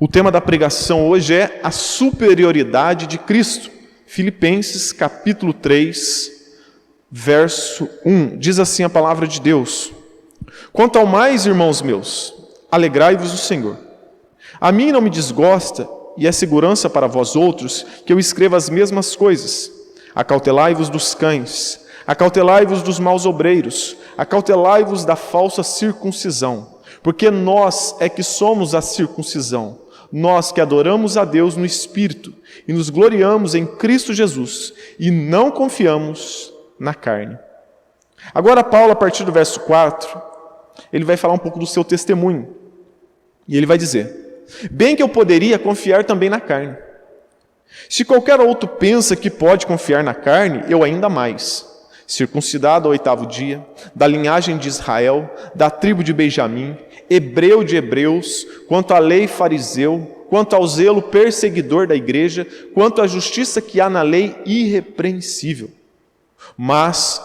O tema da pregação hoje é a superioridade de Cristo. Filipenses capítulo 3, verso 1. Diz assim a palavra de Deus: Quanto ao mais, irmãos meus, alegrai-vos no Senhor. A mim não me desgosta, e é segurança para vós outros, que eu escreva as mesmas coisas. Acautelai-vos dos cães, acautelai-vos dos maus obreiros, acautelai-vos da falsa circuncisão, porque nós é que somos a circuncisão, nós que adoramos a Deus no Espírito e nos gloriamos em Cristo Jesus e não confiamos na carne. Agora Paulo, a partir do verso 4, ele vai falar um pouco do seu testemunho. E ele vai dizer: bem que eu poderia confiar também na carne. Se qualquer outro pensa que pode confiar na carne, eu ainda mais. Circuncidado ao 8º dia, da linhagem de Israel, da tribo de Benjamim, hebreu de hebreus, quanto à lei fariseu, quanto ao zelo perseguidor da igreja, quanto à justiça que há na lei irrepreensível. Mas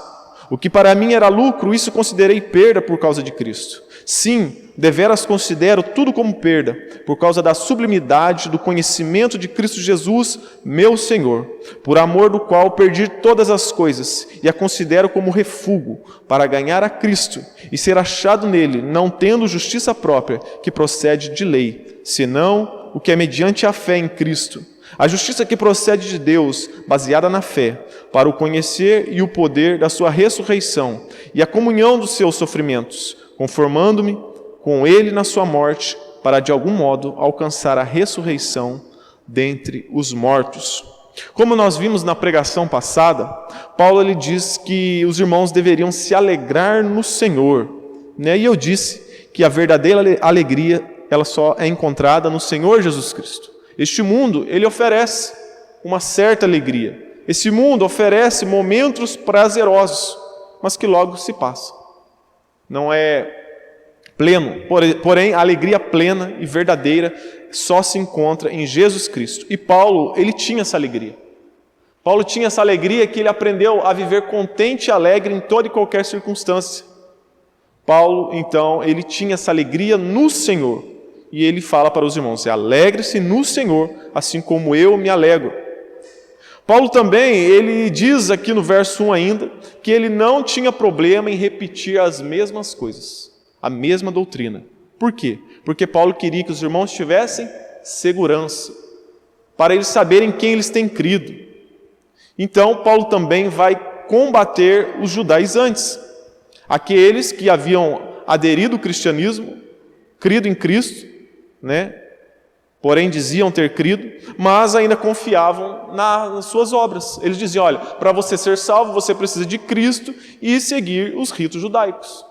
o que para mim era lucro, isso considerei perda por causa de Cristo. Sim, deveras considero tudo como perda, por causa da sublimidade do conhecimento de Cristo Jesus, meu Senhor, por amor do qual perdi todas as coisas e a considero como refúgio, para ganhar a Cristo e ser achado nele, não tendo justiça própria, que procede de lei, senão o que é mediante a fé em Cristo. A justiça que procede de Deus, baseada na fé, para o conhecer e o poder da sua ressurreição e a comunhão dos seus sofrimentos, conformando-me com ele na sua morte, para de algum modo alcançar a ressurreição dentre os mortos. Como nós vimos na pregação passada, Paulo ele diz que os irmãos deveriam se alegrar no Senhor, né? E eu disse que a verdadeira alegria ela só é encontrada no Senhor Jesus Cristo. Este mundo, ele oferece uma certa alegria. Esse mundo oferece momentos prazerosos, mas que logo se passam. Não é pleno, porém a alegria plena e verdadeira só se encontra em Jesus Cristo. E Paulo, ele tinha essa alegria. Paulo tinha essa alegria que ele aprendeu a viver contente e alegre em toda e qualquer circunstância. Paulo, então, ele tinha essa alegria no Senhor. E ele fala para os irmãos: alegre-se no Senhor, assim como eu me alegro. Paulo também, ele diz aqui no verso 1 ainda, que ele não tinha problema em repetir as mesmas coisas, a mesma doutrina. Por quê? Porque Paulo queria que os irmãos tivessem segurança, para eles saberem quem eles têm crido. Então, Paulo também vai combater os judaizantes, aqueles que haviam aderido ao cristianismo, crido em Cristo, né? Porém diziam ter crido, mas ainda confiavam nas suas obras. Eles diziam: olha, para você ser salvo, você precisa de Cristo e seguir os ritos judaicos.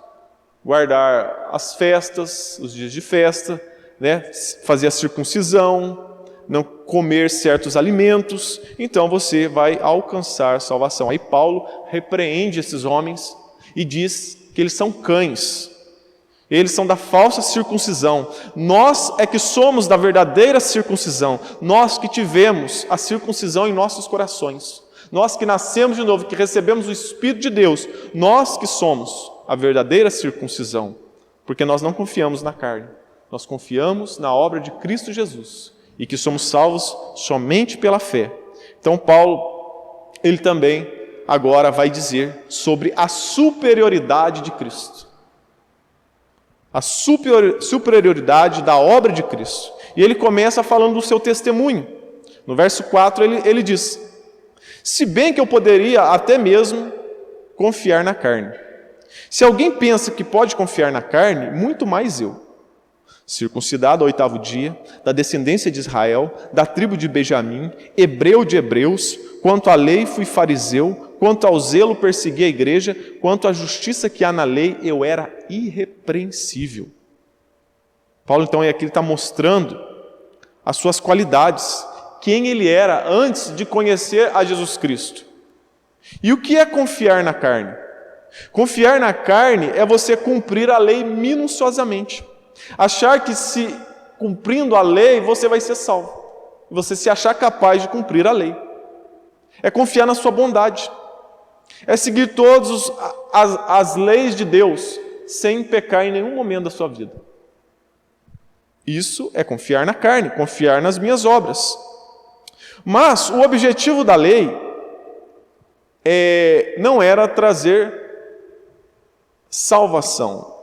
Guardar as festas, os dias de festa, né? Fazer a circuncisão, não comer certos alimentos, então você vai alcançar salvação. Aí Paulo repreende esses homens e diz que eles são cães. Eles são da falsa circuncisão. Nós é que somos da verdadeira circuncisão. Nós que tivemos a circuncisão em nossos corações. Nós que nascemos de novo, que recebemos o Espírito de Deus. Nós que somos a verdadeira circuncisão. Porque nós não confiamos na carne. Nós confiamos na obra de Cristo Jesus. E que somos salvos somente pela fé. Então Paulo, ele também agora vai dizer sobre a superioridade de Cristo. A superioridade da obra de Cristo. E ele começa falando do seu testemunho. No verso 4 ele diz: se bem que eu poderia até mesmo confiar na carne. Se alguém pensa que pode confiar na carne, muito mais eu. Circuncidado ao 8º dia, da descendência de Israel, da tribo de Benjamim, hebreu de hebreus, quanto à lei fui fariseu, quanto ao zelo persegui a igreja, quanto à justiça que há na lei, eu era irrepreensível. Paulo, então, aqui está mostrando as suas qualidades, quem ele era antes de conhecer a Jesus Cristo. E o que é confiar na carne? Confiar na carne é você cumprir a lei minuciosamente. Achar que se cumprindo a lei você vai ser salvo. Você se achar capaz de cumprir a lei. É confiar na sua bondade. É seguir todas as leis de Deus sem pecar em nenhum momento da sua vida. Isso é confiar na carne, confiar nas minhas obras. Mas o objetivo da lei não era trazer salvação.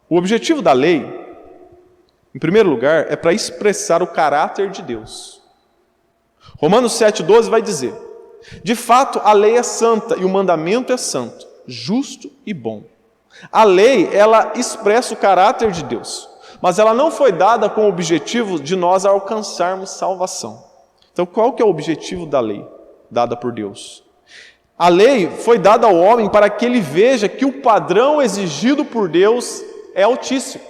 O objetivo da lei, em primeiro lugar, é para expressar o caráter de Deus. Romanos 7,12 vai dizer: de fato, a lei é santa e o mandamento é santo, justo e bom. A lei, ela expressa o caráter de Deus, mas ela não foi dada com o objetivo de nós alcançarmos salvação. Então, qual que é o objetivo da lei dada por Deus? A lei foi dada ao homem para que ele veja que o padrão exigido por Deus é altíssimo.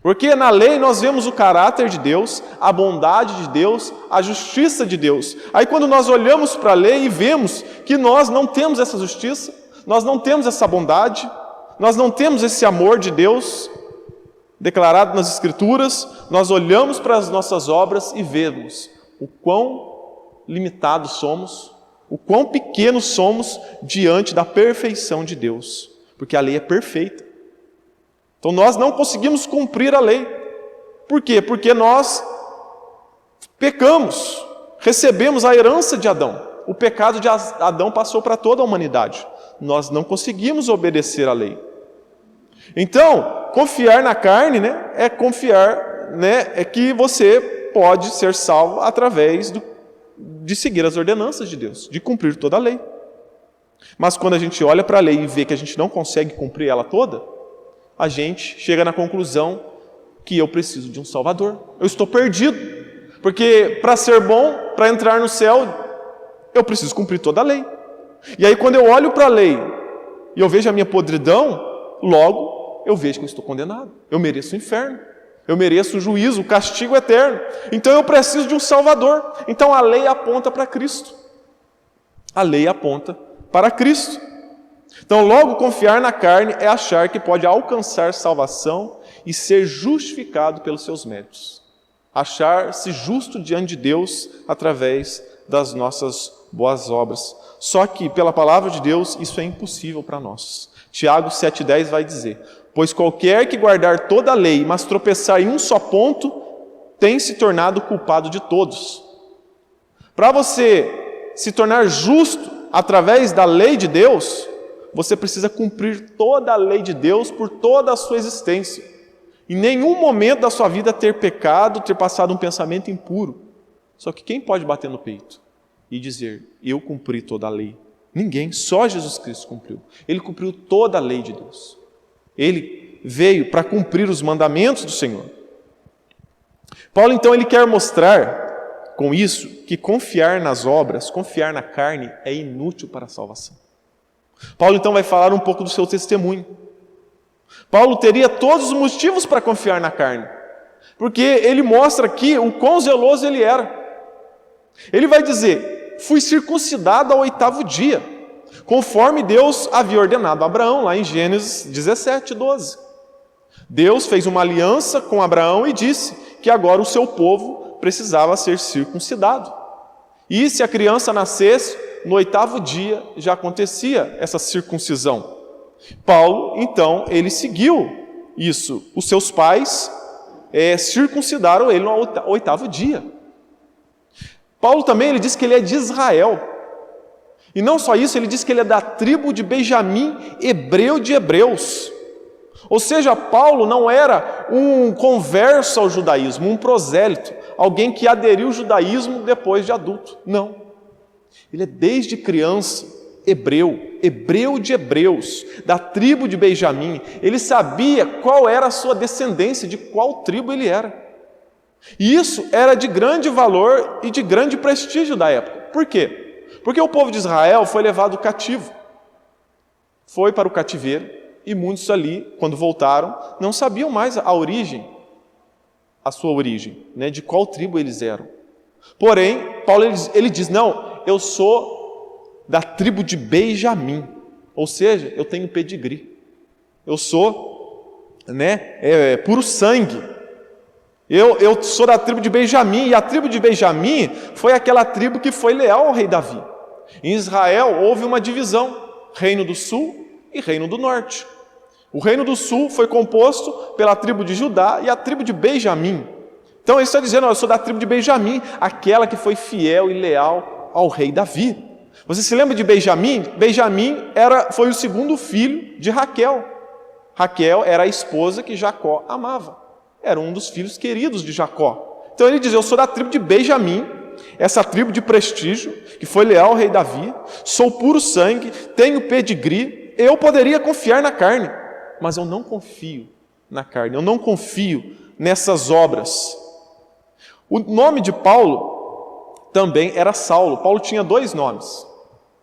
Porque na lei nós vemos o caráter de Deus, a bondade de Deus, a justiça de Deus. Aí quando nós olhamos para a lei e vemos que nós não temos essa justiça, nós não temos essa bondade, nós não temos esse amor de Deus declarado nas Escrituras, nós olhamos para as nossas obras e vemos o quão limitados somos, o quão pequenos somos diante da perfeição de Deus, porque a lei é perfeita. Então nós não conseguimos cumprir a lei. Por quê? Porque nós pecamos, recebemos a herança de Adão. O pecado de Adão passou para toda a humanidade. Nós não conseguimos obedecer à lei. Então, confiar na carne, é confiar, é que você pode ser salvo através de seguir as ordenanças de Deus, de cumprir toda a lei. Mas quando a gente olha para a lei e vê que a gente não consegue cumprir ela toda, a gente chega na conclusão que eu preciso de um Salvador. Eu estou perdido, porque para ser bom, para entrar no céu, eu preciso cumprir toda a lei. E aí quando eu olho para a lei e eu vejo a minha podridão, logo eu vejo que eu estou condenado. Eu mereço o inferno, eu mereço o juízo, o castigo eterno. Então eu preciso de um Salvador. Então a lei aponta para Cristo. A lei aponta para Cristo. Então logo confiar na carne é achar que pode alcançar salvação e ser justificado pelos seus méritos. Achar-se justo diante de Deus através das nossas boas obras. Só que pela palavra de Deus isso é impossível para nós. Tiago 7,10 vai dizer: pois qualquer que guardar toda a lei, mas tropeçar em um só ponto, tem se tornado culpado de todos. Para você se tornar justo através da lei de Deus, você precisa cumprir toda a lei de Deus por toda a sua existência. Em nenhum momento da sua vida ter pecado, ter passado um pensamento impuro. Só que quem pode bater no peito e dizer: eu cumpri toda a lei? Ninguém, só Jesus Cristo cumpriu. Ele cumpriu toda a lei de Deus. Ele veio para cumprir os mandamentos do Senhor. Paulo, então, ele quer mostrar com isso que confiar nas obras, confiar na carne, é inútil para a salvação. Paulo, então, vai falar um pouco do seu testemunho. Paulo teria todos os motivos para confiar na carne, porque ele mostra aqui o quão zeloso ele era. Ele vai dizer: fui circuncidado ao 8º dia, conforme Deus havia ordenado a Abraão, lá em Gênesis 17:12. Deus fez uma aliança com Abraão e disse que agora o seu povo precisava ser circuncidado. E se a criança nascesse, no 8º dia já acontecia essa circuncisão. Paulo, então, ele seguiu isso. Os seus pais circuncidaram ele no 8º dia. Paulo também, ele diz que ele é de Israel. E não só isso, ele diz que ele é da tribo de Benjamim, hebreu de hebreus. Ou seja, Paulo não era um converso ao judaísmo, um prosélito, alguém que aderiu ao judaísmo depois de adulto. Não. Ele é desde criança hebreu de hebreus, da tribo de Benjamim. Ele sabia qual era a sua descendência, de qual tribo ele era. E isso era de grande valor e de grande prestígio da época. Por quê? Porque o povo de Israel foi levado cativo. Foi para o cativeiro e muitos ali, quando voltaram, não sabiam mais a sua origem, de qual tribo eles eram. Porém, Paulo ele diz: não, eu sou da tribo de Benjamim, ou seja, eu tenho pedigree, eu sou puro sangue, eu sou da tribo de Benjamim, e a tribo de Benjamim foi aquela tribo que foi leal ao rei Davi. Em Israel houve uma divisão, reino do sul e reino do norte. O reino do sul foi composto pela tribo de Judá e a tribo de Benjamim. Então ele está dizendo, eu sou da tribo de Benjamim, aquela que foi fiel e leal ao rei Davi. Você se lembra de Benjamim? Benjamim foi o segundo filho de Raquel. Raquel era a esposa que Jacó amava. Era um dos filhos queridos de Jacó. Então ele diz, eu sou da tribo de Benjamim, essa tribo de prestígio, que foi leal ao rei Davi, sou puro sangue, tenho pedigree, eu poderia confiar na carne, mas eu não confio na carne, eu não confio nessas obras. O nome de Paulo também era Saulo. Paulo tinha 2 nomes.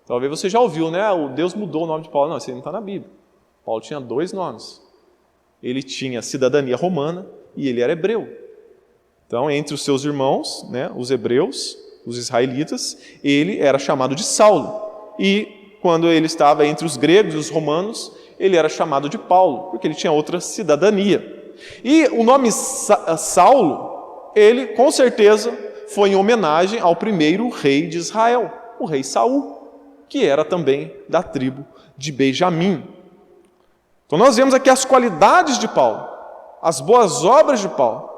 Talvez você já ouviu, né? O Deus mudou o nome de Paulo. Não, isso não está na Bíblia. Paulo tinha 2 nomes. Ele tinha cidadania romana e ele era hebreu. Então, entre os seus irmãos, né, os hebreus, os israelitas, ele era chamado de Saulo. E quando ele estava entre os gregos e os romanos, ele era chamado de Paulo, porque ele tinha outra cidadania. E o nome Saulo, ele com certeza foi em homenagem ao primeiro rei de Israel, o rei Saul, que era também da tribo de Benjamim. Então nós vemos aqui as qualidades de Paulo, as boas obras de Paulo,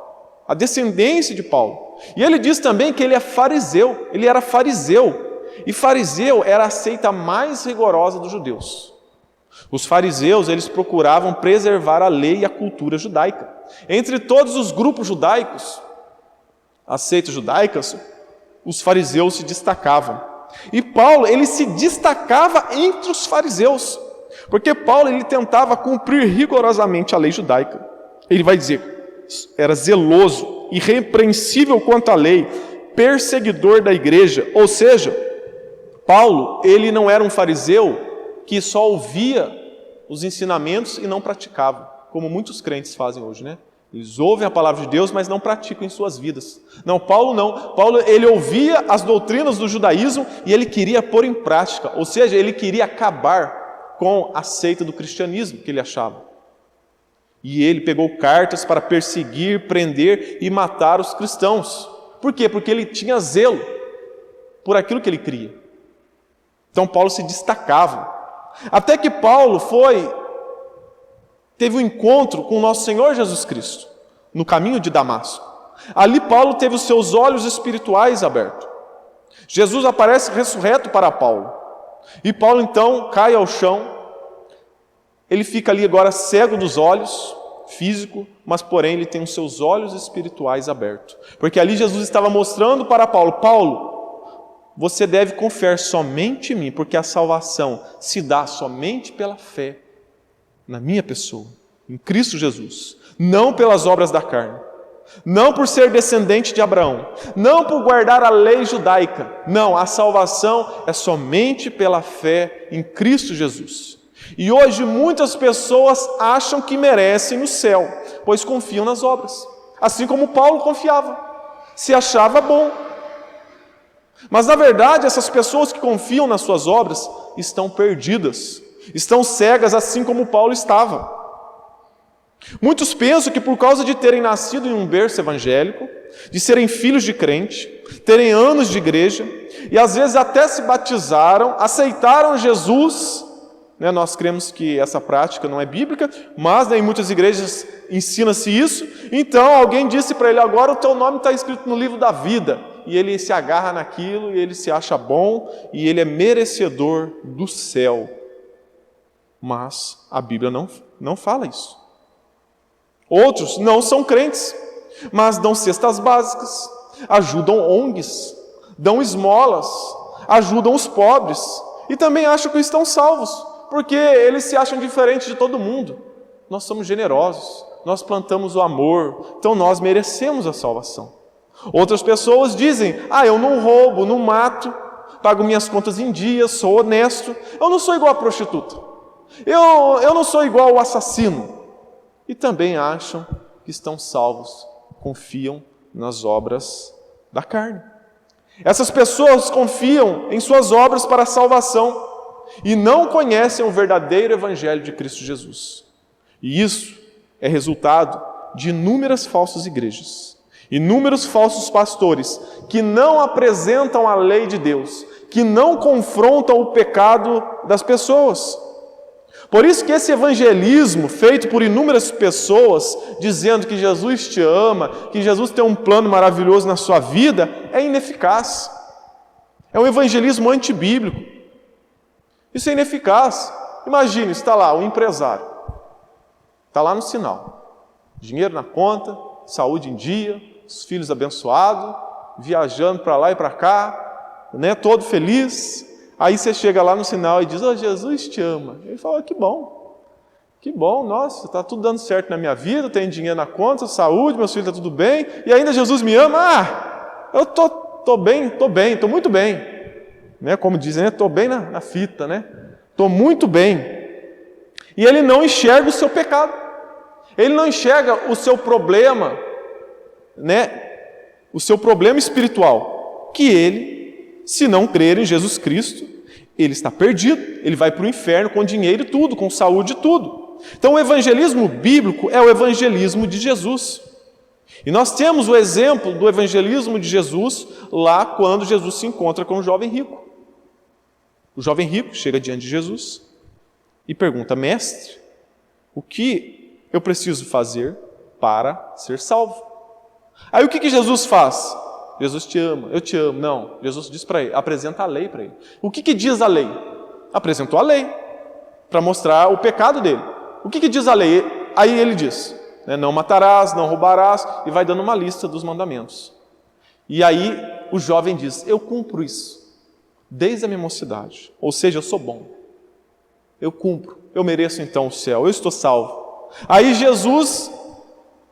a descendência de Paulo. E ele diz também que ele é fariseu, ele era fariseu. E fariseu era a seita mais rigorosa dos judeus. Os fariseus, eles procuravam preservar a lei e a cultura judaica. Entre todos os grupos judaicos, as seitas judaicas, os fariseus se destacavam. E Paulo, ele se destacava entre os fariseus, porque Paulo, ele tentava cumprir rigorosamente a lei judaica. Ele vai dizer, era zeloso, irrepreensível quanto à lei, perseguidor da igreja. Ou seja, Paulo, ele não era um fariseu que só ouvia os ensinamentos e não praticava, como muitos crentes fazem hoje, né? Eles ouvem a palavra de Deus, mas não praticam em suas vidas. Não, Paulo não. Paulo, ele ouvia as doutrinas do judaísmo e ele queria pôr em prática. Ou seja, ele queria acabar com a seita do cristianismo que ele achava. E ele pegou cartas para perseguir, prender e matar os cristãos. Por quê? Porque ele tinha zelo por aquilo que ele cria. Então Paulo se destacava. Até que Paulo teve um encontro com o nosso Senhor Jesus Cristo, no caminho de Damasco. Ali Paulo teve os seus olhos espirituais abertos. Jesus aparece ressurreto para Paulo. E Paulo então cai ao chão. Ele fica ali agora cego dos olhos, físico, mas porém ele tem os seus olhos espirituais abertos. Porque ali Jesus estava mostrando para Paulo, Paulo, você deve confiar somente em mim, porque a salvação se dá somente pela fé na minha pessoa, em Cristo Jesus, não pelas obras da carne, não por ser descendente de Abraão, não por guardar a lei judaica, não, a salvação é somente pela fé em Cristo Jesus. E hoje muitas pessoas acham que merecem o céu, pois confiam nas obras, assim como Paulo confiava, se achava bom. Mas na verdade essas pessoas que confiam nas suas obras estão perdidas, estão cegas assim como Paulo estava. Muitos pensam que por causa de terem nascido em um berço evangélico, de serem filhos de crente, terem anos de igreja, e às vezes até se batizaram, aceitaram Jesus, né? Nós cremos que essa prática não é bíblica, mas em muitas igrejas ensina-se isso. Então alguém disse para ele, agora o teu nome está escrito no livro da vida, e ele se agarra naquilo, e ele se acha bom, e ele é merecedor do céu. Mas a Bíblia não fala isso. Outros não são crentes, mas dão cestas básicas, ajudam ONGs, dão esmolas, ajudam os pobres, e também acham que estão salvos, porque eles se acham diferentes de todo mundo. Nós somos generosos, nós plantamos o amor, então nós merecemos a salvação. Outras pessoas dizem, eu não roubo, não mato, pago minhas contas em dia, sou honesto, eu não sou igual a prostituta, eu não sou igual ao assassino. E também acham que estão salvos, confiam nas obras da carne. Essas pessoas confiam em suas obras para a salvação e não conhecem o verdadeiro evangelho de Cristo Jesus. E isso é resultado de inúmeras falsas igrejas, inúmeros falsos pastores que não apresentam a lei de Deus, que não confrontam o pecado das pessoas. Por isso que esse evangelismo feito por inúmeras pessoas, dizendo que Jesus te ama, que Jesus tem um plano maravilhoso na sua vida, é ineficaz. É um evangelismo antibíblico. Isso é ineficaz. Imagine, está lá o empresário, está lá no sinal, dinheiro na conta, saúde em dia, os filhos abençoados, viajando para lá e para cá, né, todo feliz. Aí você chega lá no sinal e diz: "Oh, Jesus te ama". Ele fala: que bom, nossa, está tudo dando certo na minha vida, tenho dinheiro na conta, saúde, meus filhos, está tudo bem, e ainda Jesus me ama. Eu estou bem, estou muito bem, né? Como dizem, né? Estou bem na fita, né? Estou muito bem. E ele não enxerga o seu pecado, ele não enxerga o seu problema, né? O seu problema espiritual, que ele, se não crer em Jesus Cristo, ele está perdido, ele vai para o inferno com dinheiro e tudo, com saúde e tudo. Então o evangelismo bíblico é o evangelismo de Jesus. E nós temos o exemplo do evangelismo de Jesus lá quando Jesus se encontra com o jovem rico. O jovem rico chega diante de Jesus e pergunta: mestre, o que eu preciso fazer para ser salvo? Aí o que Jesus faz? Jesus te ama, eu te amo. Não, Jesus diz para ele, apresenta a lei para ele. O que diz a lei? Apresentou a lei para mostrar o pecado dele. O que diz a lei? Aí ele diz, né, não matarás, não roubarás, e vai dando uma lista dos mandamentos. E aí o jovem diz: eu cumpro isso desde a minha mocidade, ou seja, eu sou bom, eu cumpro, eu mereço então o céu, eu estou salvo. Aí Jesus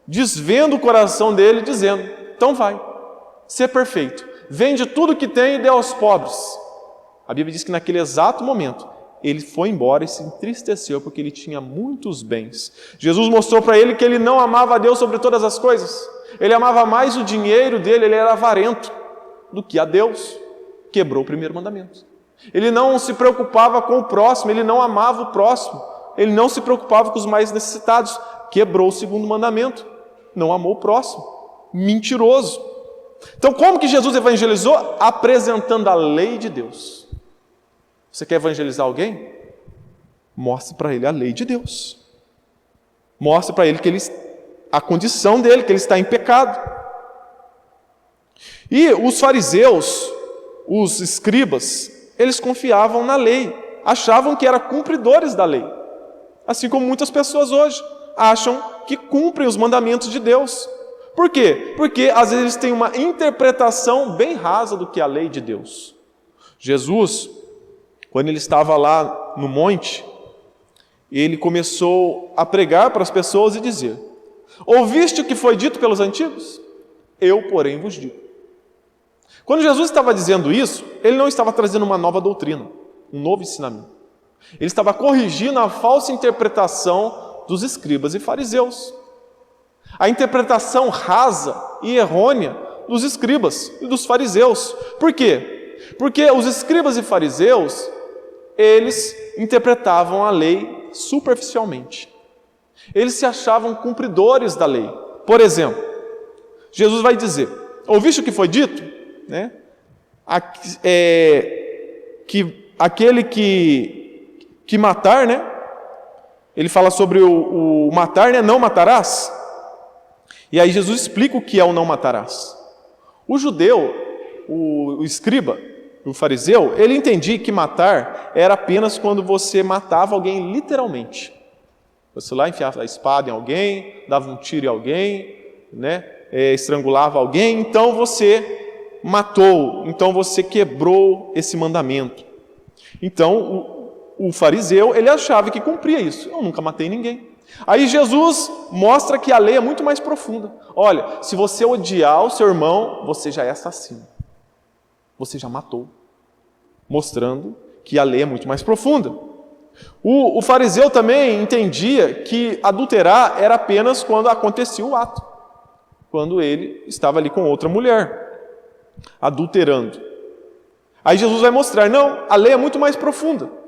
desvenda o coração dele, dizendo: então vai, ser perfeito, vende tudo que tem e dê aos pobres. A Bíblia diz que naquele exato momento ele foi embora e se entristeceu porque ele tinha muitos bens. Jesus mostrou para ele que ele não amava a Deus sobre todas as coisas, ele amava mais o dinheiro dele, ele era avarento, do que a Deus. Quebrou o primeiro mandamento. Ele não se preocupava com o próximo, ele não amava o próximo, ele não se preocupava com os mais necessitados. Quebrou o segundo mandamento, não amou o próximo. Mentiroso. Então, como que Jesus evangelizou? Apresentando a lei de Deus. Você quer evangelizar alguém? Mostre para ele a lei de Deus. Mostre para ele a condição dele, que ele está em pecado. E os fariseus, os escribas, eles confiavam na lei, achavam que eram cumpridores da lei. Assim como muitas pessoas hoje acham que cumprem os mandamentos de Deus. Por quê? Porque às vezes eles têm uma interpretação bem rasa do que é a lei de Deus. Jesus, quando ele estava lá no monte, ele começou a pregar para as pessoas e dizer: ouviste o que foi dito pelos antigos? Eu, porém, vos digo. Quando Jesus estava dizendo isso, ele não estava trazendo uma nova doutrina, um novo ensinamento. Ele estava corrigindo a falsa interpretação dos escribas e fariseus. A interpretação rasa e errônea dos escribas e dos fariseus. Por quê? Porque os escribas e fariseus, eles interpretavam a lei superficialmente. Eles se achavam cumpridores da lei. Por exemplo, Jesus vai dizer: ouviste o que foi dito? Né? Que aquele que matar, né? Ele fala sobre o matar, né? Não matarás. E aí Jesus explica o que é o não matarás. O judeu, o escriba, o fariseu, ele entendia que matar era apenas quando você matava alguém literalmente. Você lá enfiava a espada em alguém, dava um tiro em alguém, né? Estrangulava alguém, então você matou, então você quebrou esse mandamento. Então o fariseu, ele achava que cumpria isso. Eu nunca matei ninguém. Aí Jesus mostra que a lei é muito mais profunda. Olha, se você odiar o seu irmão, você já é assassino. Você já matou. Mostrando que a lei é muito mais profunda. O fariseu também entendia que adulterar era apenas quando acontecia o ato. Quando ele estava ali com outra mulher, adulterando. Aí Jesus vai mostrar: não, a lei é muito mais profunda.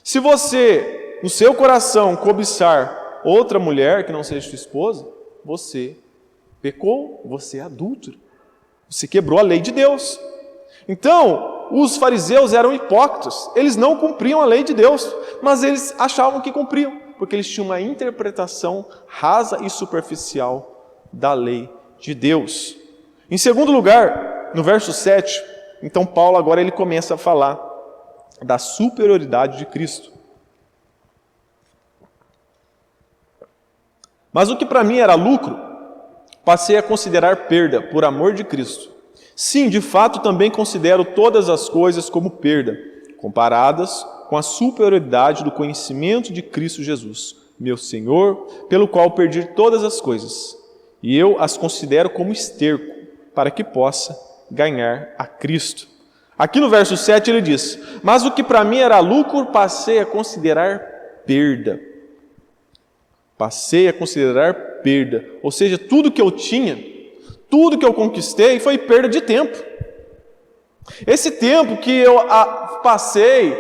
Se você, no seu coração, cobiçar outra mulher que não seja sua esposa, você pecou, você é adúltero. Você quebrou a lei de Deus. Então, os fariseus eram hipócritas, eles não cumpriam a lei de Deus, mas eles achavam que cumpriam, porque eles tinham uma interpretação rasa e superficial da lei de Deus. Em segundo lugar, no verso 7, então Paulo agora ele começa a falar da superioridade de Cristo. Mas o que para mim era lucro, passei a considerar perda por amor de Cristo. Sim, de fato também considero todas as coisas como perda, comparadas com a superioridade do conhecimento de Cristo Jesus, meu Senhor, pelo qual perdi todas as coisas, e eu as considero como esterco, para que possa ganhar a Cristo. Aqui no verso 7 ele diz: mas o que para mim era lucro, passei a considerar perda. Passei a considerar perda. Ou seja, tudo que eu tinha, tudo que eu conquistei foi perda de tempo. Esse tempo que eu passei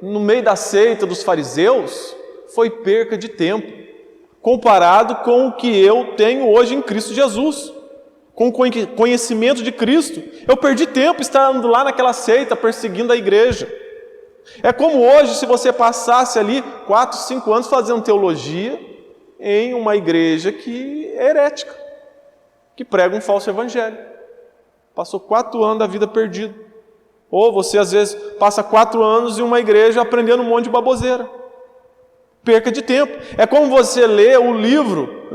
no meio da seita dos fariseus foi perca de tempo, comparado com o que eu tenho hoje em Cristo Jesus. Com o conhecimento de Cristo, eu perdi tempo estando lá naquela seita, perseguindo a igreja. É como hoje, se você passasse ali 4, 5 anos fazendo teologia em uma igreja que é herética, que prega um falso evangelho. Passou 4 anos da vida perdido. Ou você às vezes passa 4 anos em uma igreja aprendendo um monte de baboseira. Perca de tempo. É como você lê o livro,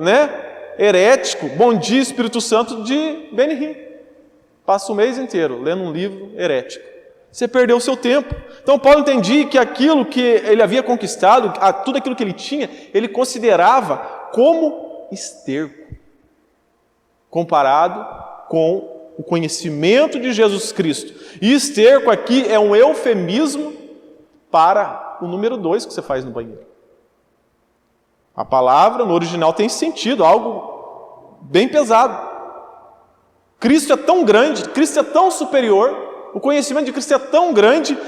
herético, Bom Dia Espírito Santo, de Benny. Passa o mês inteiro lendo um livro herético. Você perdeu o seu tempo. Então Paulo entendia que aquilo que ele havia conquistado, tudo aquilo que ele tinha, ele considerava como esterco, comparado com o conhecimento de Jesus Cristo. E esterco aqui é um eufemismo para o número 2 que você faz no banheiro. A palavra no original tem sentido, algo bem pesado. Cristo é tão grande, Cristo é tão superior, o conhecimento de Cristo é tão grande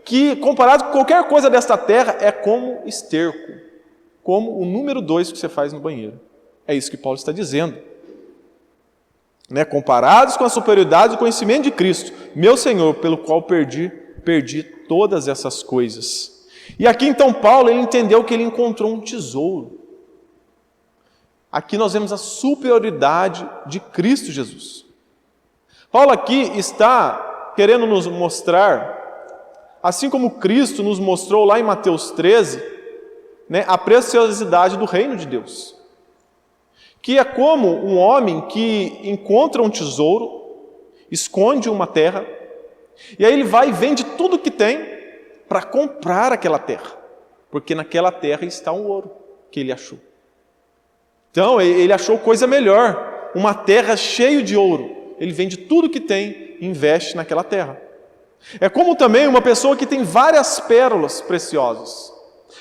que comparado com qualquer coisa desta terra, é como esterco, como o número 2 que você faz no banheiro. É isso que Paulo está dizendo. Comparados com a superioridade do conhecimento de Cristo, meu Senhor, pelo qual perdi todas essas coisas. E aqui então Paulo ele entendeu que ele encontrou um tesouro. Aqui nós vemos a superioridade de Cristo Jesus. Paulo aqui está querendo nos mostrar, assim como Cristo nos mostrou lá em Mateus 13, a preciosidade do reino de Deus. Que é como um homem que encontra um tesouro, esconde uma terra, e aí ele vai e vende tudo que tem para comprar aquela terra, porque naquela terra está um ouro que ele achou. Então ele achou coisa melhor, uma terra cheia de ouro. Ele vende tudo que tem e investe naquela terra. É como também uma pessoa que tem várias pérolas preciosas,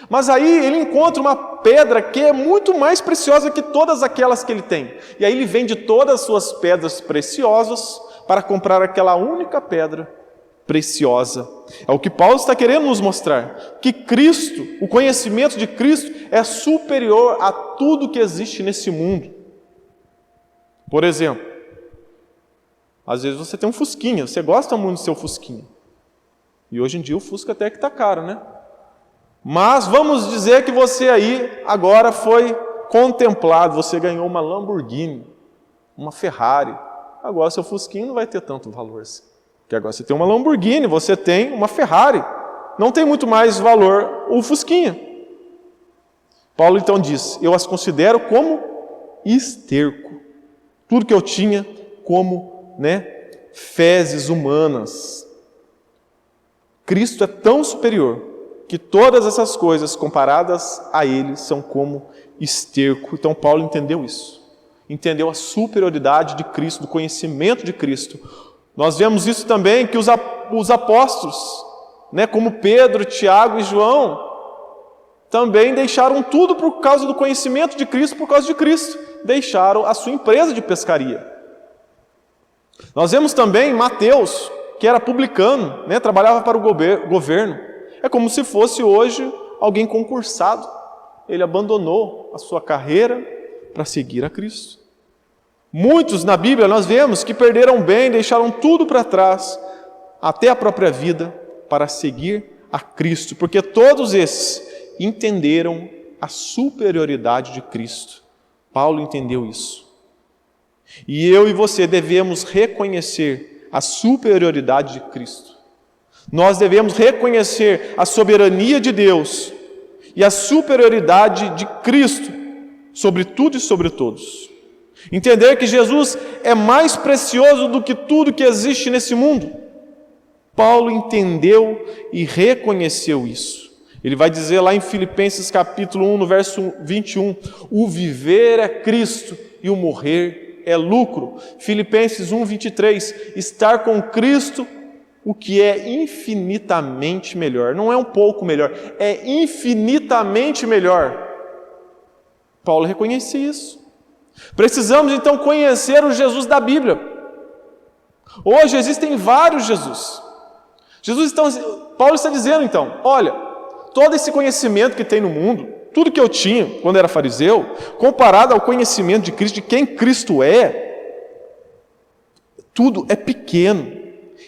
mas aí ele encontra uma pedra que é muito mais preciosa que todas aquelas que ele tem. E aí ele vende todas as suas pedras preciosas para comprar aquela única pedra preciosa. É o que Paulo está querendo nos mostrar, que Cristo, o conhecimento de Cristo é superior a tudo que existe nesse mundo. Por exemplo, às vezes você tem um Fusquinha, você gosta muito do seu Fusquinha. E hoje em dia o Fusca até que está caro, Mas vamos dizer que você aí agora foi contemplado, você ganhou uma Lamborghini, uma Ferrari. Agora seu Fusquinha não vai ter tanto valor assim. Porque agora você tem uma Lamborghini, você tem uma Ferrari. Não tem muito mais valor o Fusquinha. Paulo então diz, eu as considero como esterco. Tudo que eu tinha como, fezes humanas. Cristo é tão superior que todas essas coisas comparadas a Ele são como esterco. Então Paulo entendeu isso. Entendeu a superioridade de Cristo, do conhecimento de Cristo. Nós vemos isso também que os apóstolos, como Pedro, Tiago e João, também deixaram tudo por causa do conhecimento de Cristo, por causa de Cristo. Deixaram a sua empresa de pescaria. Nós vemos também Mateus, que era publicano, trabalhava para o governo. É como se fosse hoje alguém concursado. Ele abandonou a sua carreira para seguir a Cristo. Muitos na Bíblia nós vemos que perderam bem, deixaram tudo para trás, até a própria vida, para seguir a Cristo, porque todos esses entenderam a superioridade de Cristo. Paulo entendeu isso. E eu e você devemos reconhecer a superioridade de Cristo. Nós devemos reconhecer a soberania de Deus e a superioridade de Cristo sobre tudo e sobre todos. Entender que Jesus é mais precioso do que tudo que existe nesse mundo. Paulo entendeu e reconheceu isso. Ele vai dizer lá em Filipenses capítulo 1, no verso 21, o viver é Cristo e o morrer é lucro. Filipenses 1, 23, estar com Cristo, o que é infinitamente melhor. Não é um pouco melhor, é infinitamente melhor. Paulo reconhece isso. Precisamos então conhecer o Jesus da Bíblia. Hoje existem vários Jesus. Paulo está dizendo então, olha, todo esse conhecimento que tem no mundo, tudo que eu tinha quando era fariseu, comparado ao conhecimento de Cristo, de quem Cristo é, tudo é pequeno.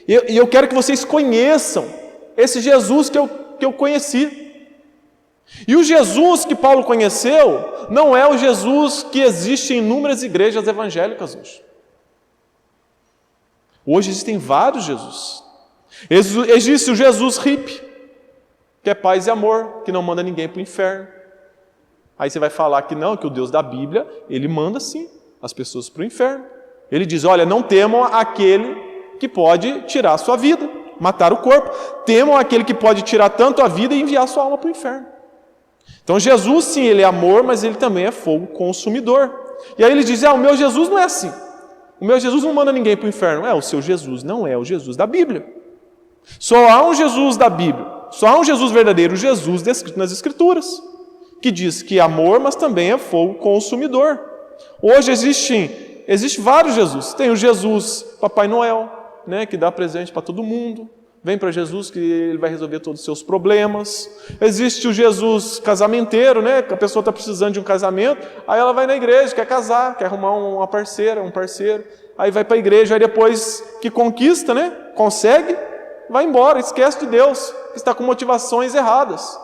E eu quero que vocês conheçam esse Jesus que eu conheci. E o Jesus que Paulo conheceu não é o Jesus que existe em inúmeras igrejas evangélicas hoje. Hoje existem vários Jesus. Existe o Jesus hippie, que é paz e amor, que não manda ninguém para o inferno. Aí você vai falar que não, que o Deus da Bíblia, ele manda sim as pessoas para o inferno. Ele diz, olha, não temam aquele que pode tirar a sua vida, matar o corpo. Temam aquele que pode tirar tanto a vida e enviar a sua alma para o inferno. Então Jesus sim, ele é amor, mas ele também é fogo consumidor. E aí ele diz, o meu Jesus não é assim. O meu Jesus não manda ninguém para o inferno. O seu Jesus não é o Jesus da Bíblia. Só há um Jesus da Bíblia, só há um Jesus verdadeiro, o Jesus descrito nas Escrituras, que diz que é amor, mas também é fogo consumidor. Hoje existe vários Jesus. Tem o Jesus Papai Noel, né, que dá presente para todo mundo. Vem para Jesus que ele vai resolver todos os seus problemas. Existe o Jesus casamenteiro, né, que a pessoa está precisando de um casamento, aí ela vai na igreja, quer casar, quer arrumar uma parceira, um parceiro, aí vai para a igreja, aí depois que conquista, né, consegue, vai embora, esquece de Deus, que está com motivações erradas.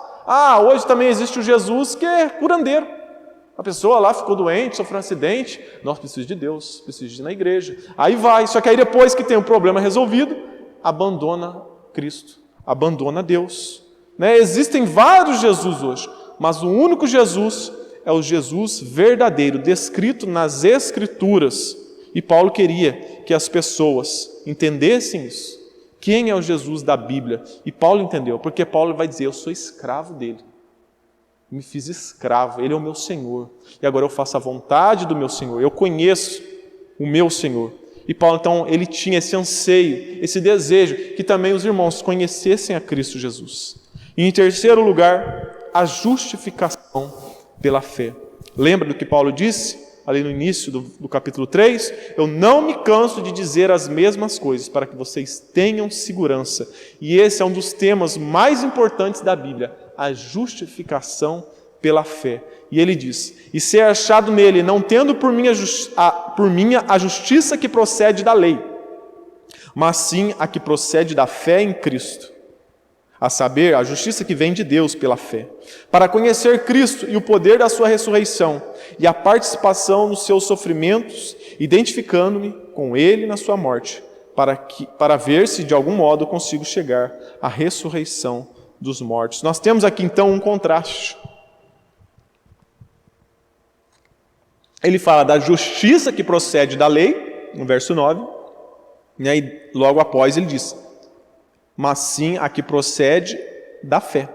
Hoje também existe o Jesus que é curandeiro. A pessoa lá ficou doente, sofreu um acidente, nós precisamos de Deus, precisamos de ir na igreja. Aí vai, só que aí depois que tem o problema resolvido, abandona Cristo, abandona Deus. Né? Existem vários Jesus hoje, mas o único Jesus é o Jesus verdadeiro, descrito nas Escrituras. E Paulo queria que as pessoas entendessem isso. Quem é o Jesus da Bíblia? E Paulo entendeu, porque Paulo vai dizer, eu sou escravo dele. Me fiz escravo, ele é o meu Senhor. E agora eu faço a vontade do meu Senhor, eu conheço o meu Senhor. E Paulo, então, ele tinha esse anseio, esse desejo, que também os irmãos conhecessem a Cristo Jesus. E em terceiro lugar, a justificação pela fé. Lembra do que Paulo disse? Ali no início do capítulo 3, eu não me canso de dizer as mesmas coisas, para que vocês tenham segurança. E esse é um dos temas mais importantes da Bíblia, a justificação pela fé. E ele diz, e ser achado nele, não tendo por mim a justiça que procede da lei, mas sim a que procede da fé em Cristo. A saber, a justiça que vem de Deus pela fé, para conhecer Cristo e o poder da sua ressurreição e a participação nos seus sofrimentos, identificando-me com Ele na sua morte, para ver se de algum modo eu consigo chegar à ressurreição dos mortos. Nós temos aqui então um contraste. Ele fala da justiça que procede da lei, no verso 9, e aí logo após ele diz, mas sim a que procede da fé.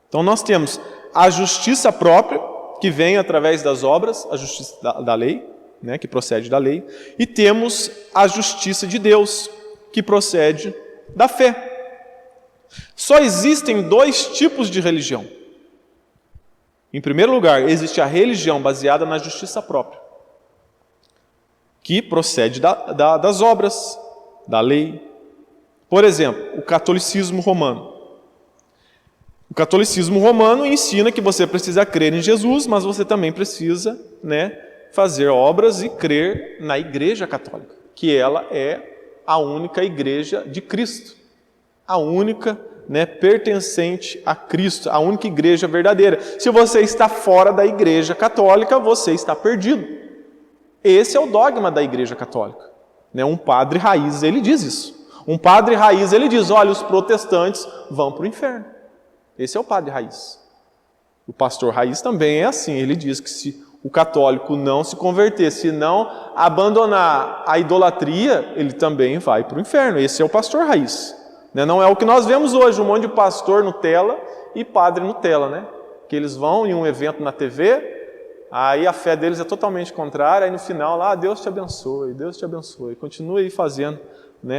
Então nós temos a justiça própria, que vem através das obras, a justiça da lei, né, que procede da lei, e temos a justiça de Deus, que procede da fé. Só existem dois tipos de religião. Em primeiro lugar, existe a religião baseada na justiça própria, que procede das obras, da lei. Por exemplo, o catolicismo romano. O catolicismo romano ensina que você precisa crer em Jesus, mas você também precisa, fazer obras e crer na Igreja Católica, que ela é a única igreja de Cristo. A única, pertencente a Cristo, a única igreja verdadeira. Se você está fora da igreja católica, você está perdido. Esse é o dogma da igreja católica. Um padre raiz, ele diz isso. Um padre raiz, ele diz, olha, os protestantes vão para o inferno. Esse é o padre raiz. O pastor raiz também é assim, ele diz que se o católico não se converter, se não abandonar a idolatria, ele também vai para o inferno. Esse é o pastor raiz. Não é o que nós vemos hoje, um monte de pastor Nutella e padre Nutella, que eles vão em um evento na TV, aí a fé deles é totalmente contrária, aí no final lá, Deus te abençoe, continue aí fazendo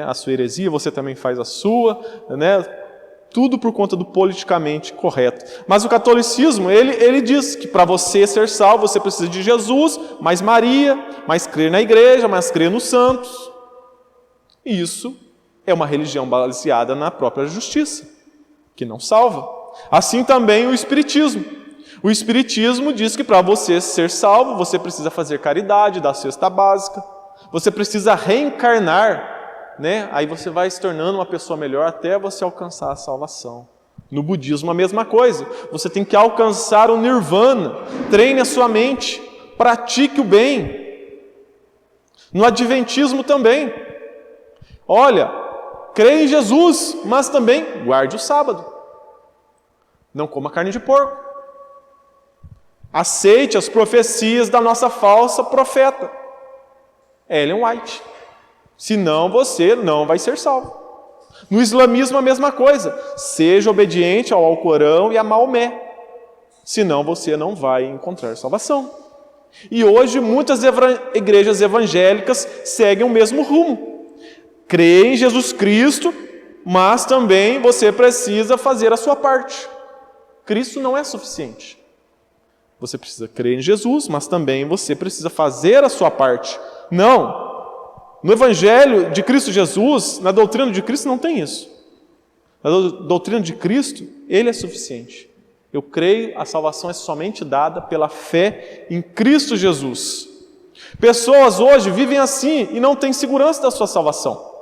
a sua heresia, você também faz a sua, tudo por conta do politicamente correto. Mas o catolicismo, ele diz que para você ser salvo, você precisa de Jesus, mais Maria, mais crer na igreja, mais crer nos santos. E isso é uma religião baseada na própria justiça, que não salva. Assim também o Espiritismo. O Espiritismo diz que para você ser salvo, você precisa fazer caridade, dar a cesta básica, você precisa reencarnar, Aí você vai se tornando uma pessoa melhor até você alcançar a salvação. No budismo a mesma coisa, você tem que alcançar o nirvana, treine a sua mente, pratique o bem. No adventismo também, olha, creia em Jesus, mas também guarde o sábado. Não coma carne de porco. Aceite as profecias da nossa falsa profeta, Ellen White. Senão você não vai ser salvo. No islamismo a mesma coisa. Seja obediente ao Alcorão e a Maomé. Senão você não vai encontrar salvação. E hoje muitas igrejas evangélicas seguem o mesmo rumo. Crê em Jesus Cristo, mas também você precisa fazer a sua parte. Cristo não é suficiente. Você precisa crer em Jesus, mas também você precisa fazer a sua parte. Não. No Evangelho de Cristo Jesus, na doutrina de Cristo, não tem isso. Na doutrina de Cristo, Ele é suficiente. Eu creio, a salvação é somente dada pela fé em Cristo Jesus. Pessoas hoje vivem assim e não têm segurança da sua salvação.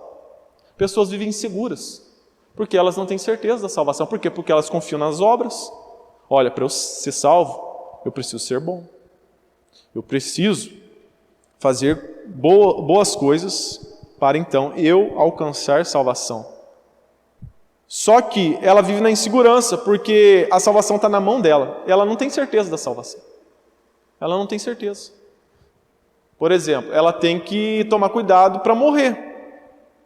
Pessoas vivem inseguras, porque elas não têm certeza da salvação. Por quê? Porque elas confiam nas obras. Olha, para eu ser salvo, eu preciso ser bom. Eu preciso fazer boas coisas para então eu alcançar salvação. Só que ela vive na insegurança, porque a salvação está na mão dela. Ela não tem certeza da salvação. Ela não tem certeza. Por exemplo, ela tem que tomar cuidado para morrer.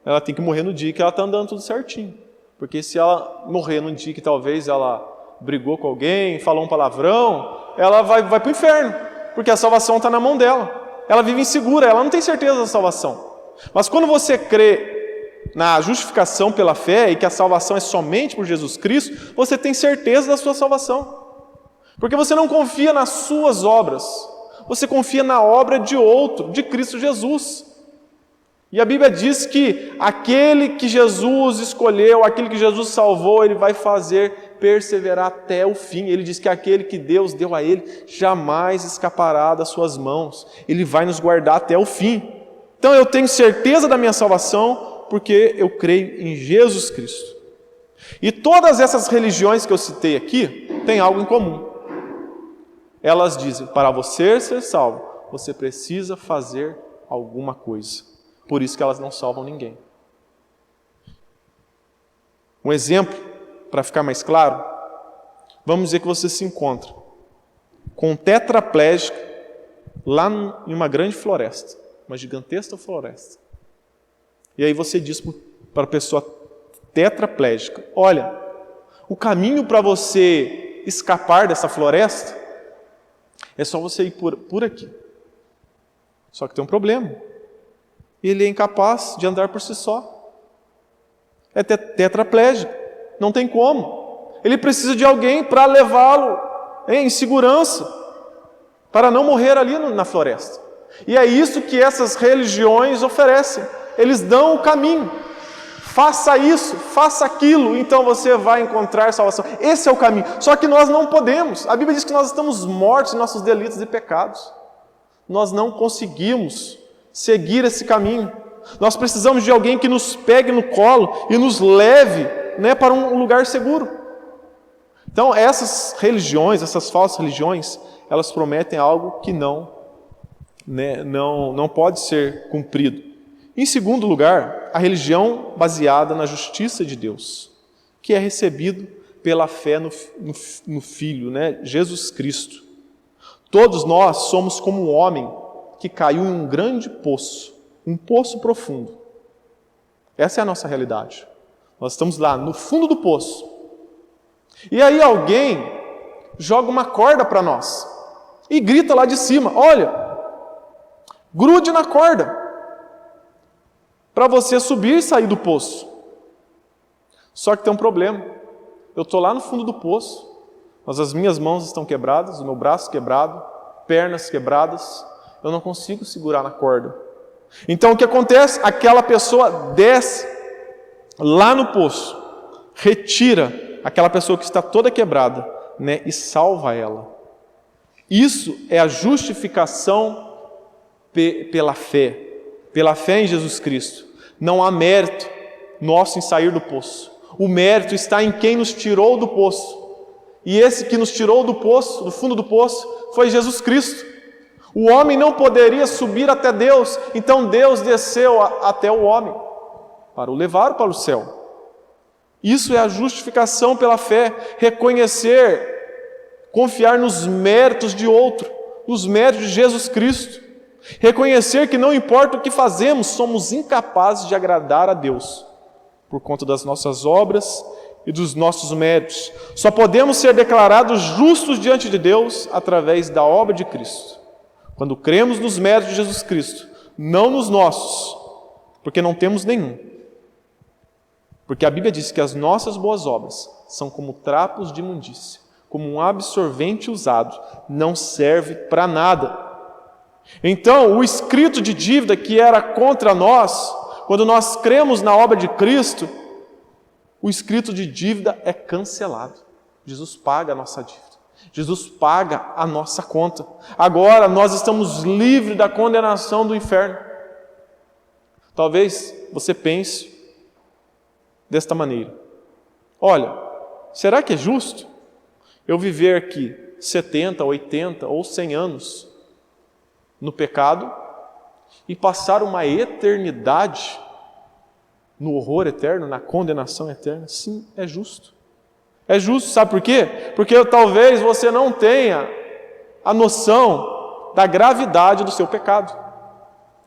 Ela tem que morrer no dia que ela está andando tudo certinho. Porque se ela morrer no dia que talvez ela brigou com alguém, falou um palavrão, ela vai para o inferno, porque a salvação está na mão dela. Ela vive insegura, ela não tem certeza da salvação. Mas quando você crê na justificação pela fé e que a salvação é somente por Jesus Cristo, você tem certeza da sua salvação. Porque você não confia nas suas obras, você confia na obra de outro, de Cristo Jesus. E a Bíblia diz que aquele que Jesus escolheu, aquele que Jesus salvou, Ele vai fazer perseverar até o fim. Ele diz que aquele que Deus deu a Ele jamais escapará das suas mãos. Ele vai nos guardar até o fim. Então eu tenho certeza da minha salvação porque eu creio em Jesus Cristo. E todas essas religiões que eu citei aqui têm algo em comum. Elas dizem, para você ser salvo, você precisa fazer alguma coisa. Por isso que elas não salvam ninguém. Um exemplo, para ficar mais claro, vamos dizer que você se encontra com um tetraplégico lá em uma grande floresta, uma gigantesca floresta. E aí você diz para a pessoa tetraplégica, olha, o caminho para você escapar dessa floresta é só você ir por aqui. Só que tem um problema. Ele é incapaz de andar por si só. É tetraplégico. Não tem como. Ele precisa de alguém para levá-lo em segurança, para não morrer ali na floresta. E é isso que essas religiões oferecem. Eles dão o caminho. Faça isso, faça aquilo, então você vai encontrar salvação. Esse é o caminho. Só que nós não podemos. A Bíblia diz que nós estamos mortos em nossos delitos e pecados. Nós não conseguimos seguir esse caminho. Nós precisamos de alguém que nos pegue no colo e nos leve, né, para um lugar seguro. Então, essas religiões, essas falsas religiões, elas prometem algo que não pode ser cumprido. Em segundo lugar, a religião baseada na justiça de Deus, que é recebido pela fé no Filho, né, Jesus Cristo. Todos nós somos como um homem que caiu em um grande poço, um poço profundo. Essa é a nossa realidade. Nós estamos lá no fundo do poço. E aí alguém joga uma corda para nós e grita lá de cima: olha, grude na corda para você subir e sair do poço. Só que tem um problema. Eu estou lá no fundo do poço, mas as minhas mãos estão quebradas, o meu braço quebrado, pernas quebradas, eu não consigo segurar na corda. Então o que acontece? Aquela pessoa desce lá no poço, retira aquela pessoa que está toda quebrada, né, e salva ela. Isso é a justificação pela fé em Jesus Cristo. Não há mérito nosso em sair do poço. O mérito está em quem nos tirou do poço. E esse que nos tirou do poço, do fundo do poço, foi Jesus Cristo. O homem não poderia subir até Deus, então Deus desceu até o homem para o levar para o céu. Isso é a justificação pela fé, reconhecer, confiar nos méritos de outro, nos méritos de Jesus Cristo. Reconhecer que não importa o que fazemos, somos incapazes de agradar a Deus, por conta das nossas obras e dos nossos méritos. Só podemos ser declarados justos diante de Deus através da obra de Cristo. Quando cremos nos méritos de Jesus Cristo, não nos nossos, porque não temos nenhum. Porque a Bíblia diz que as nossas boas obras são como trapos de imundícia, como um absorvente usado, não serve para nada. Então, o escrito de dívida que era contra nós, quando nós cremos na obra de Cristo, o escrito de dívida é cancelado. Jesus paga a nossa dívida. Jesus paga a nossa conta. Agora nós estamos livres da condenação do inferno. Talvez você pense desta maneira: olha, será que é justo eu viver aqui 70, 80 ou 100 anos no pecado e passar uma eternidade no horror eterno, na condenação eterna? Sim, é justo. É justo, sabe por quê? Porque talvez você não tenha a noção da gravidade do seu pecado.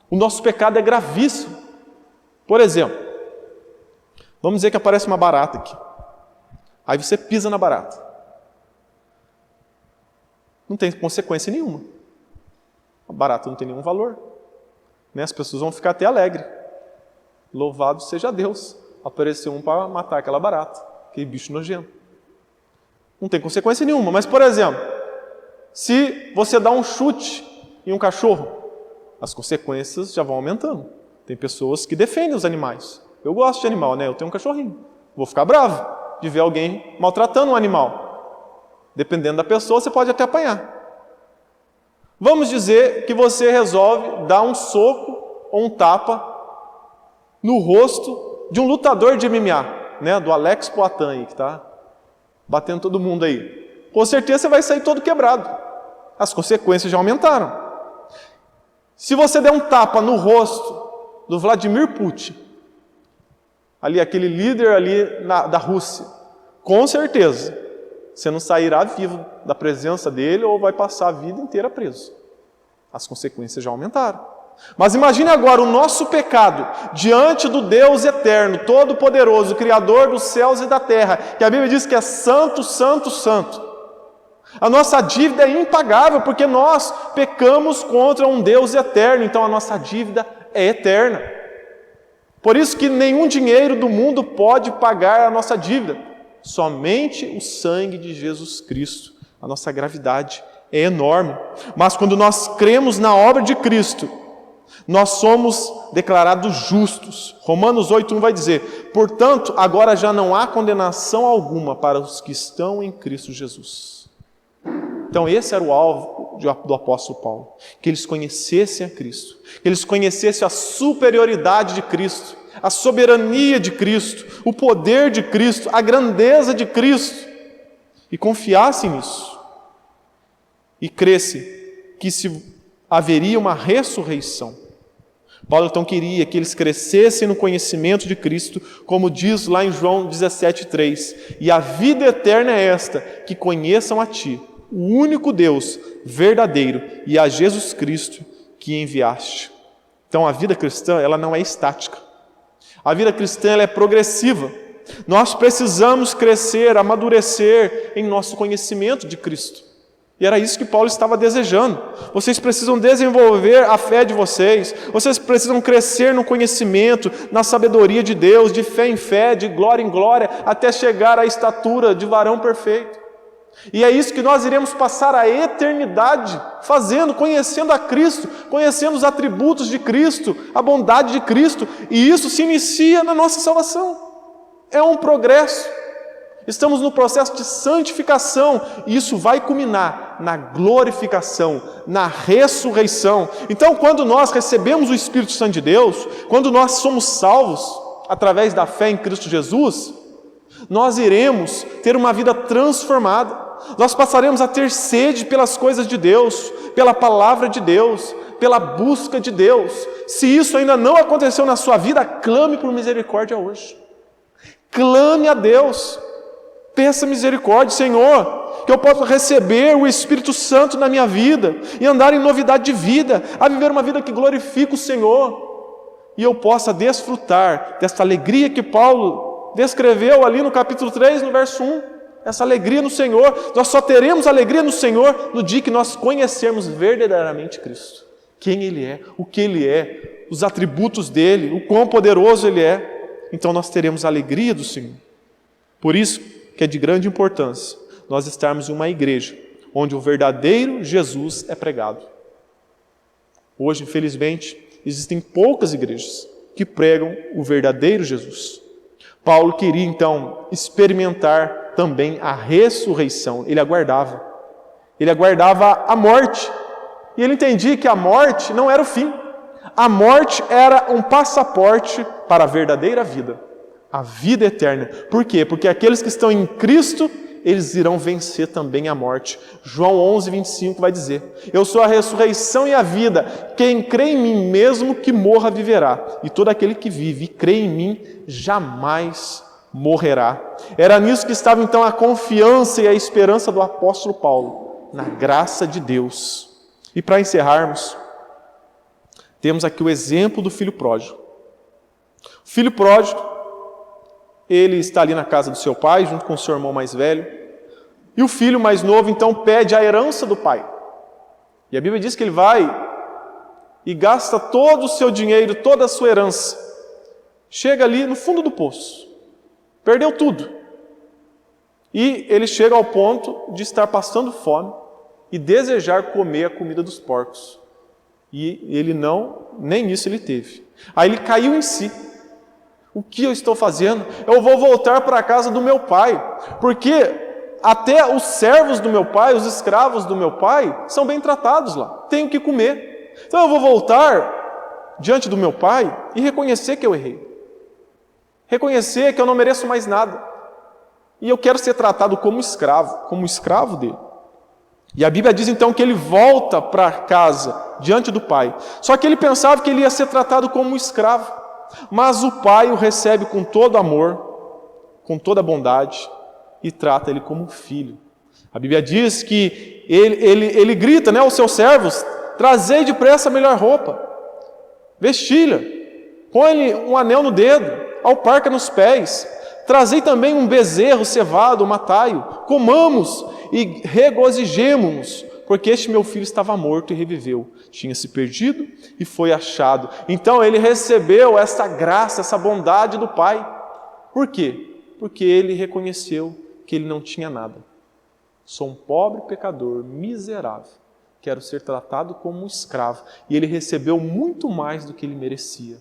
O nosso pecado é gravíssimo. Por exemplo, vamos dizer que aparece uma barata aqui. Aí você pisa na barata. Não tem consequência nenhuma. A barata não tem nenhum valor. Né? As pessoas vão ficar até alegres. Louvado seja Deus. Apareceu um para matar aquela barata. Aquele bicho nojento. Não tem consequência nenhuma. Mas, por exemplo, se você dá um chute em um cachorro, as consequências já vão aumentando. Tem pessoas que defendem os animais. Eu gosto de animal, né? Eu tenho um cachorrinho. Vou ficar bravo de ver alguém maltratando um animal. Dependendo da pessoa, você pode até apanhar. Vamos dizer que você resolve dar um soco ou um tapa no rosto de um lutador de MMA, né? Do Alex Poatan aí, que está batendo todo mundo aí. Com certeza você vai sair todo quebrado. As consequências já aumentaram. Se você der um tapa no rosto do Vladimir Putin, ali, aquele líder ali da Rússia, com certeza você não sairá vivo da presença dele ou vai passar a vida inteira preso. As consequências já aumentaram. Mas imagine agora o nosso pecado diante do Deus eterno, todo-poderoso, Criador dos céus e da terra, que a Bíblia diz que é santo, santo, santo. A nossa dívida é impagável porque nós pecamos contra um Deus eterno, então a nossa dívida é eterna. Por isso que nenhum dinheiro do mundo pode pagar a nossa dívida. Somente o sangue de Jesus Cristo. A nossa gravidade é enorme. Mas quando nós cremos na obra de Cristo, nós somos declarados justos. Romanos 8:1 vai dizer: portanto, agora já não há condenação alguma para os que estão em Cristo Jesus. Então esse era o alvo, do apóstolo Paulo, que eles conhecessem a Cristo, que eles conhecessem a superioridade de Cristo, a soberania de Cristo, o poder de Cristo, a grandeza de Cristo, e confiassem nisso, e crescem que haveria uma ressurreição. Paulo então queria que eles crescessem no conhecimento de Cristo, como diz lá em João 17,3, e a vida eterna é esta, que conheçam a Ti, o único Deus verdadeiro, e a Jesus Cristo que enviaste. Então a vida cristã, ela não é estática. A vida cristã, ela é progressiva. Nós precisamos crescer, amadurecer em nosso conhecimento de Cristo. E era isso que Paulo estava desejando. Vocês precisam desenvolver a fé de vocês. Vocês precisam crescer no conhecimento, na sabedoria de Deus, de fé em fé, de glória em glória, até chegar à estatura de varão perfeito. E é isso que nós iremos passar a eternidade fazendo, conhecendo a Cristo, conhecendo os atributos de Cristo, a bondade de Cristo. E isso se inicia na nossa salvação. É um progresso. Estamos no processo de santificação e isso vai culminar na glorificação, na ressurreição. Então, quando nós recebemos o Espírito Santo de Deus, quando nós somos salvos através da fé em Cristo Jesus, nós iremos ter uma vida transformada. Nós passaremos a ter sede pelas coisas de Deus, pela palavra de Deus, pela busca de Deus. Se isso ainda não aconteceu na sua vida, clame por misericórdia hoje. Clame a Deus. Peça misericórdia, Senhor, que eu possa receber o Espírito Santo na minha vida e andar em novidade de vida, a viver uma vida que glorifica o Senhor. E eu possa desfrutar desta alegria que Paulo descreveu ali no capítulo 3, no verso 1. Essa alegria no Senhor. Nós só teremos alegria no Senhor no dia que nós conhecermos verdadeiramente Cristo. Quem Ele é, o que Ele é, os atributos dEle, o quão poderoso Ele é. Então nós teremos a alegria do Senhor. Por isso que é de grande importância nós estarmos em uma igreja onde o verdadeiro Jesus é pregado. Hoje, infelizmente, existem poucas igrejas que pregam o verdadeiro Jesus. Paulo queria, então, experimentar também a ressurreição. Ele aguardava a morte. E ele entendia que a morte não era o fim. A morte era um passaporte para a verdadeira vida. A vida eterna. Por quê? Porque aqueles que estão em Cristo, eles irão vencer também a morte. João 11:25 vai dizer: eu sou a ressurreição e a vida. Quem crê em mim, mesmo que morra, viverá. E todo aquele que vive e crê em mim, jamais morrerá. Era nisso que estava então a confiança e a esperança do apóstolo Paulo, na graça de Deus. E para encerrarmos, temos aqui o exemplo do filho pródigo. O filho pródigo, ele está ali na casa do seu pai, junto com o seu irmão mais velho. E o filho mais novo, então, pede a herança do pai. E a Bíblia diz que ele vai e gasta todo o seu dinheiro, toda a sua herança. Chega ali no fundo do poço. Perdeu tudo. E ele chega ao ponto de estar passando fome e desejar comer a comida dos porcos. E ele nem isso ele teve. Aí ele caiu em si. O que eu estou fazendo? Eu vou voltar para a casa do meu pai, porque até os servos do meu pai, os escravos do meu pai, são bem tratados lá, tenho que comer. Então eu vou voltar diante do meu pai e reconhecer que eu errei, reconhecer que eu não mereço mais nada, e eu quero ser tratado como escravo dele. E a Bíblia diz então que ele volta para casa, diante do pai, só que ele pensava que ele ia ser tratado como escravo. Mas o pai o recebe com todo amor, com toda bondade, e trata ele como filho. A Bíblia diz que ele grita, aos seus servos: trazei depressa a melhor roupa, vestilha, põe-lhe um anel no dedo, alparca nos pés, trazei também um bezerro cevado, matai-o, comamos e regozijemo-nos, porque este meu filho estava morto e reviveu, tinha se perdido e foi achado. Então ele recebeu essa graça, essa bondade do pai. Por quê? Porque ele reconheceu que ele não tinha nada. Sou um pobre pecador, miserável, quero ser tratado como um escravo. E ele recebeu muito mais do que ele merecia.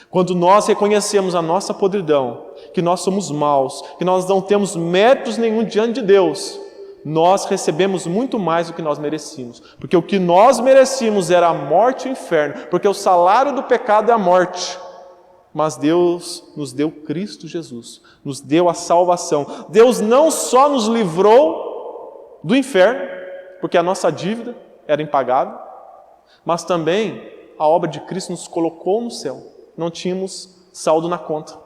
Quando nós reconhecemos a nossa podridão, que nós somos maus, que nós não temos méritos nenhum diante de Deus, nós recebemos muito mais do que nós merecíamos. Porque o que nós merecíamos era a morte e o inferno. Porque o salário do pecado é a morte. Mas Deus nos deu Cristo Jesus, nos deu a salvação. Deus não só nos livrou do inferno, porque a nossa dívida era impagável, mas também a obra de Cristo nos colocou no céu. Não tínhamos saldo na conta.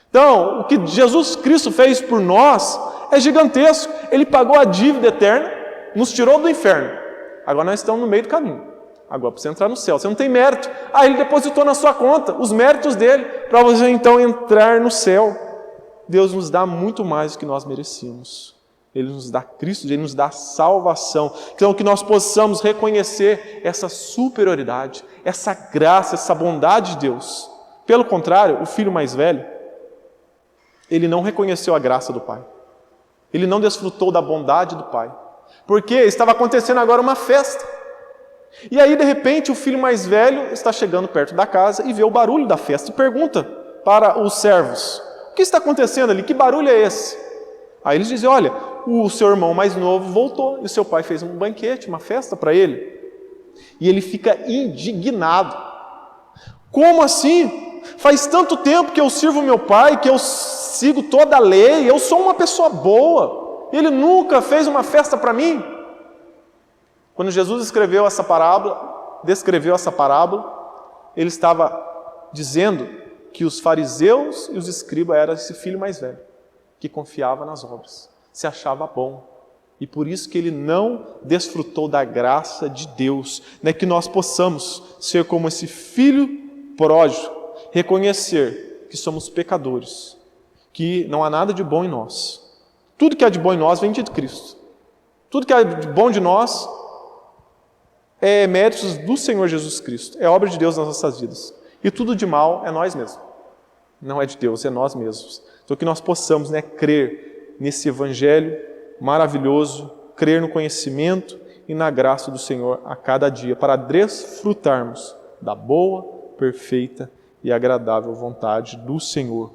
Então, o que Jesus Cristo fez por nós é gigantesco. Ele pagou a dívida eterna, nos tirou do inferno. Agora nós estamos no meio do caminho. Agora, para você entrar no céu, você não tem mérito. Ele depositou na sua conta os méritos dele, para você então entrar no céu. Deus nos dá muito mais do que nós merecíamos. Ele nos dá Cristo, Ele nos dá salvação. Então, que nós possamos reconhecer essa superioridade, essa graça, essa bondade de Deus. Pelo contrário, o filho mais velho, ele não reconheceu a graça do Pai. Ele não desfrutou da bondade do Pai. Porque estava acontecendo agora uma festa. E aí, de repente, o filho mais velho está chegando perto da casa e vê o barulho da festa e pergunta para os servos: o que está acontecendo ali? Que barulho é esse? Aí eles dizem: olha, o seu irmão mais novo voltou e o seu pai fez um banquete, uma festa para ele. E ele fica indignado. Como assim? Faz tanto tempo que eu sirvo meu pai, que eu sigo toda a lei, eu sou uma pessoa boa. Ele nunca fez uma festa para mim. Quando Jesus descreveu essa parábola, ele estava dizendo que os fariseus e os escribas eram esse filho mais velho, que confiava nas obras, se achava bom. E por isso que ele não desfrutou da graça de Deus. Que nós possamos ser como esse filho pródigo, reconhecer que somos pecadores, que não há nada de bom em nós. Tudo que há de bom em nós vem de Cristo. Tudo que há de bom de nós é méritos do Senhor Jesus Cristo, é obra de Deus nas nossas vidas. E tudo de mal é nós mesmos. Não é de Deus, é nós mesmos. Então que nós possamos crer nesse evangelho maravilhoso, crer no conhecimento e na graça do Senhor a cada dia, para desfrutarmos da boa, perfeita e agradável vontade do Senhor.